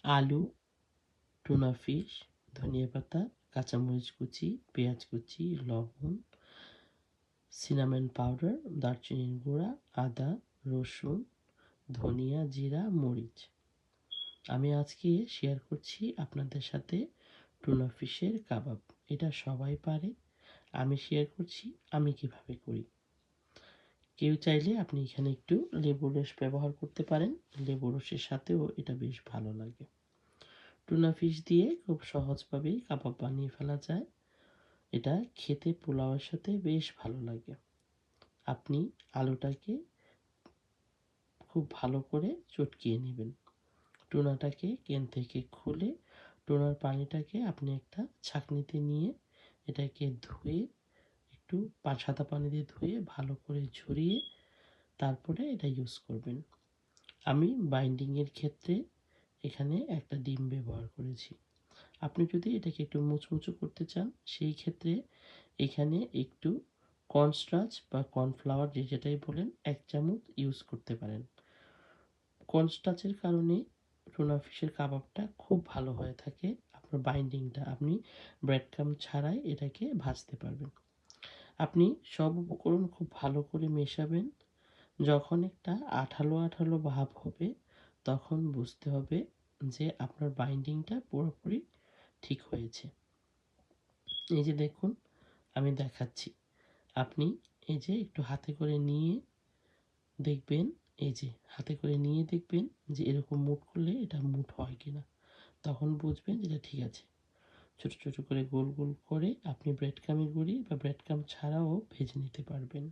আলু, tuna fish, ধনিয়া পাতা, কাঁচামরিচ কুচি, পেঁয়াজ কুচি, লবণ, সিনামন পাউডার, দারচিনির গুঁড়া, আদা, রসুন, ধনিয়া, জিরা, মরিচ। আমি আজকে শেয়ার করছি আপনাদের সাথে টুনা ফিশের কাবাব। এটা সবাই পারে। আমি শেয়ার করছি আমি কিভাবে করি। কেউ চাইলে আপনি এখানে একটু লেবুর রস ব্যবহার করতে পারেন। লেবুর রসের সাথেও এটা বেশ ভালো লাগে। টুনা ফিশ দিয়ে খুব সহজভাবেই কাবাব বানিয়ে ফেলা যায়। এটা খেতে পোলাওয়ের সাথে বেশ ভালো লাগে। আপনি আলুটাকে খুব ভালো করে চটকিয়ে নেবেন। টুনাটাকে ক্যান থেকে খুলে টুনার পানিটাকে আপনি একটা ছাঁকনিতে নিয়ে এটাকে ধুয়ে একটু সাদা পানি দিয়ে ধুয়ে ভালো করে ঝরিয়ে তারপরে এটা ইউজ করবেন। আমি বাইন্ডিংয়ের ক্ষেত্রে এখানে একটা ডিম ব্যবহার করেছি। আপনি যদি এটাকে একটু মুচমুচো করতে চান সেই ক্ষেত্রে এখানে একটু কর্নস্টার্চ বা কর্নফ্লাওয়ার যে যেটাই বলেন 1 চামচ ইউজ করতে পারেন। কর্নস্টার্চের কারণে টুনা ফিশের কাবাবটা খুব ভালো হয়ে থাকে। আপনার বাইন্ডিংটা আপনি ব্রেড ক্রাম্ব ছাড়াই এটাকে ভাজতে পারবেন। আপনি সব উপকরণ খুব ভালো করে মেশাবেন। যখন একটা আঠালো আঠালো ভাব হবে তখন বুঝতে হবে যে আপনার বাইন্ডিংটা পুরোপুরি ঠিক হয়েছে। এই যে দেখুন আমি দেখাচ্ছি। আপনি এই যে একটু হাতে করে নিয়ে দেখবেন, এই যে হাতে করে নিয়ে দেখবেন যে এরকম মুট করলে এটা মুট হয় কিনা। তখন বুঝবেন যে এটা ঠিক আছে। ছোট ছোট করে গোল গোল করে আপনি ব্রেড ক্রাম্বের গুঁড়ি বা ব্রেড ক্রাম্ব ছাড়াও ভেজে নিতে পারবেন।